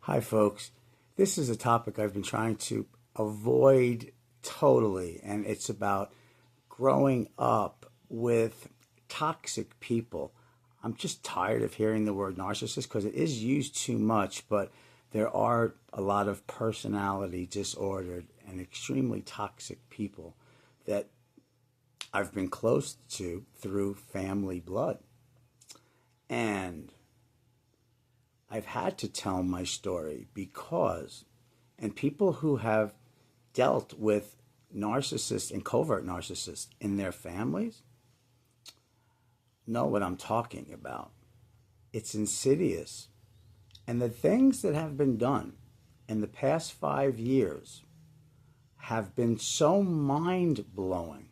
Hi, folks. This is a topic I've been trying to avoid totally, and it's about growing up with toxic people. I'm just tired of hearing the word narcissist because it is used too much, but there are a lot of personality disordered and extremely toxic people that I've been close to through family blood. And I've had to tell my story because, and people who have dealt with narcissists and covert narcissists in their families know what I'm talking about. It's insidious. And the things that have been done in the past 5 years have been so mind blowing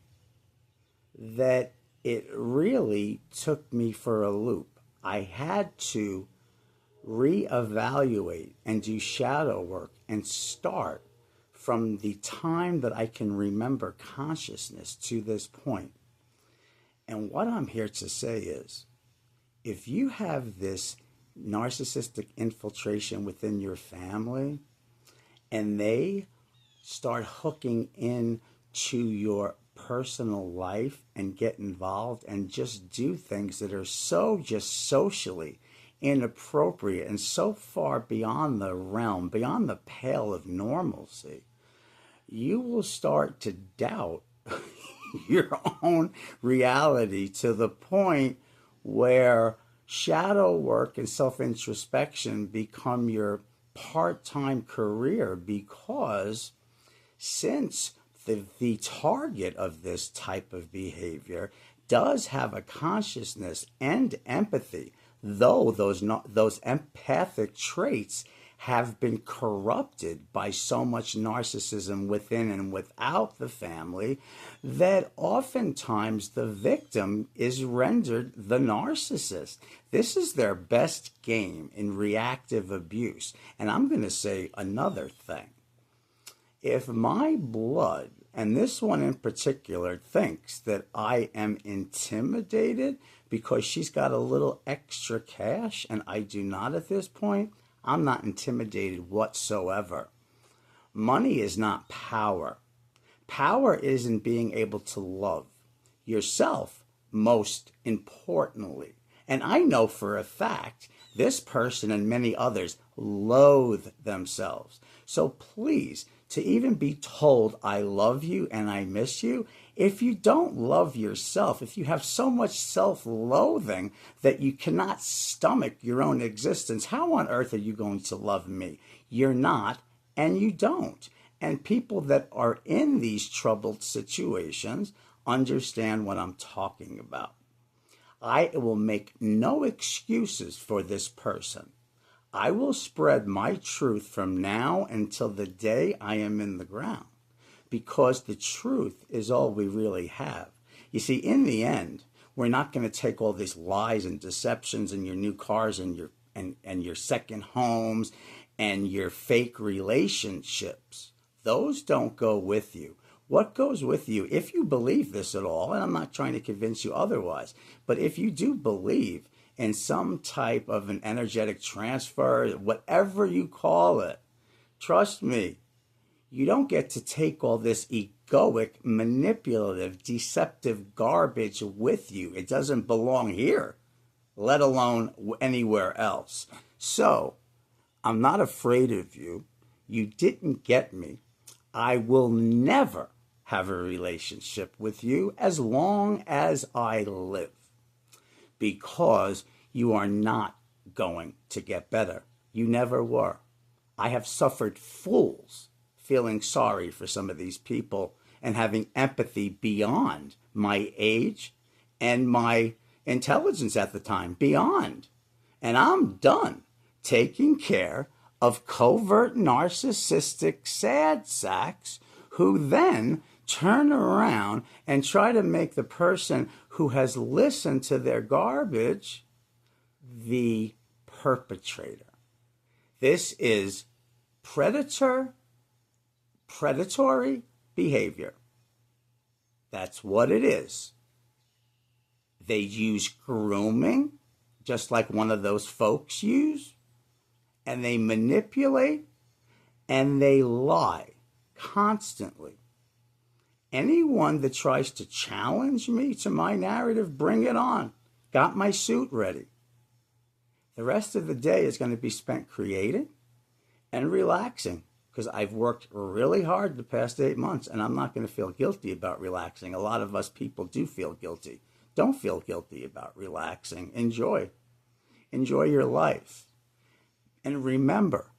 that it really took me for a loop. I had to reevaluate and do shadow work and start from the time that I can remember consciousness to this point. And what I'm here to say is, if you have this narcissistic infiltration within your family and they start hooking in to your personal life and get involved and just do things that are so just socially inappropriate and so far beyond the realm, beyond the pale of normalcy, you will start to doubt your own reality to the point where shadow work and self-introspection become your part-time career, because since the target of this type of behavior does have a consciousness and empathy, though those empathic traits have been corrupted by so much narcissism within and without the family, that oftentimes the victim is rendered the narcissist. This is their best game in reactive abuse. And I'm going to say another thing. If my blood, and this one in particular, thinks that I am intimidated because she's got a little extra cash and I do not at this point, I'm not intimidated whatsoever. Money is not power. Power is in being able to love yourself, most importantly. And I know for a fact this person and many others loathe themselves. So please, to even be told I love you and I miss you, if you don't love yourself, if you have so much self-loathing that you cannot stomach your own existence, how on earth are you going to love me? You're not, and you don't. And people that are in these troubled situations understand what I'm talking about. I will make no excuses for this person. I will spread my truth from now until the day I am in the ground, because the truth is all we really have. You see, in the end, we're not going to take all these lies and deceptions and your new cars and your second homes and your fake relationships. Those don't go with you. What goes with you, if you believe this at all, and I'm not trying to convince you otherwise, but if you do believe in some type of an energetic transfer, whatever you call it, trust me, you don't get to take all this egoic, manipulative, deceptive garbage with you. It doesn't belong here, let alone anywhere else. So, I'm not afraid of you. You didn't get me. I will never have a relationship with you as long as I live, because you are not going to get better. You never were. I have suffered fools feeling sorry for some of these people and having empathy beyond my age and my intelligence at the time, beyond. And I'm done taking care of covert narcissistic sad sacks who then turn around and try to make the person who has listened to their garbage the perpetrator. This is predatory behavior. That's what it is. They use grooming, just like one of those folks use, and they manipulate and they lie constantly. Anyone that tries to challenge me to my narrative, bring it on. Got my suit ready. The rest of the day is going to be spent creating and relaxing, because I've worked really hard the past 8 months, and I'm not going to feel guilty about relaxing. A lot of us people do feel guilty. Don't feel guilty about relaxing. Enjoy. Enjoy your life. And remember,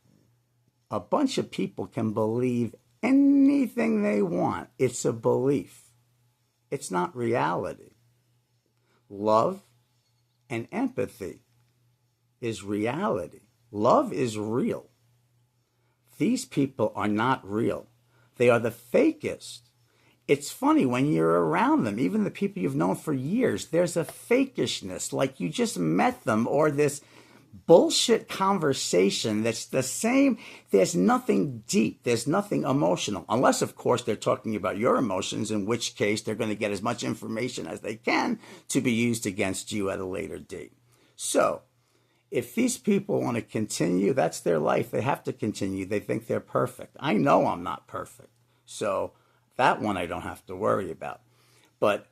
a bunch of people can believe anything they want. It's a belief. It's not reality. Love and empathy is reality. Love is real. These people are not real. They are the fakest. It's funny when you're around them, even the people you've known for years, there's a fakishness, like you just met them, or this bullshit conversation that's the same. There's nothing deep. There's nothing emotional. Unless, of course, they're talking about your emotions, in which case they're going to get as much information as they can to be used against you at a later date. So, if these people want to continue, that's their life. They have to continue. They think they're perfect. I know I'm not perfect. So that one I don't have to worry about. But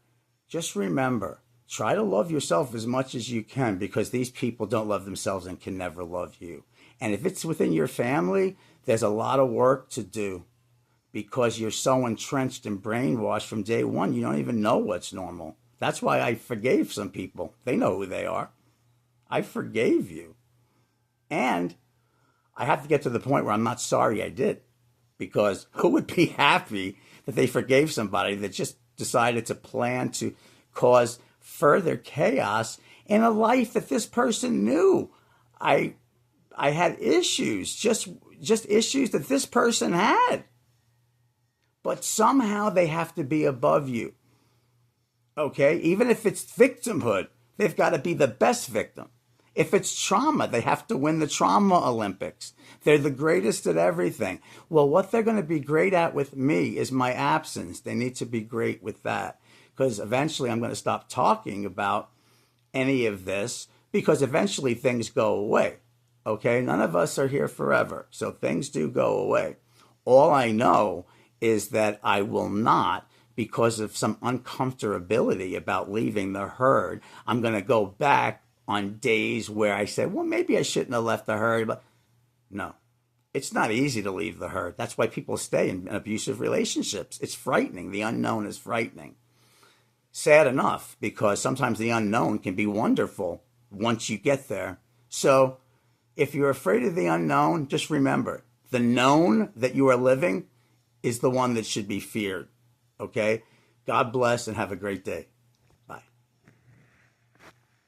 just remember, try to love yourself as much as you can, because these people don't love themselves and can never love you. And if it's within your family, there's a lot of work to do, because you're so entrenched and brainwashed from day one, you don't even know what's normal. That's why I forgave some people. They know who they are. I forgave you. And I have to get to the point where I'm not sorry I did, because who would be happy that they forgave somebody that just decided to plan to cause further chaos in a life that this person knew? I had issues, just issues that this person had. But somehow they have to be above you. Okay? Even if it's victimhood, they've got to be the best victim. If it's trauma, they have to win the trauma Olympics. They're the greatest at everything. Well, what they're going to be great at with me is my absence. They need to be great with that, because eventually I'm going to stop talking about any of this, because eventually things go away. Okay? None of us are here forever, so things do go away. All I know is that I will not, because of some uncomfortability about leaving the herd, I'm going to go back on days where I said, well, maybe I shouldn't have left the herd. But no, it's not easy to leave the herd. That's why people stay in abusive relationships. It's frightening. The unknown is frightening. Sad enough, because sometimes the unknown can be wonderful once you get there. So if you're afraid of the unknown, just remember, the known that you are living is the one that should be feared. Okay? God bless and have a great day.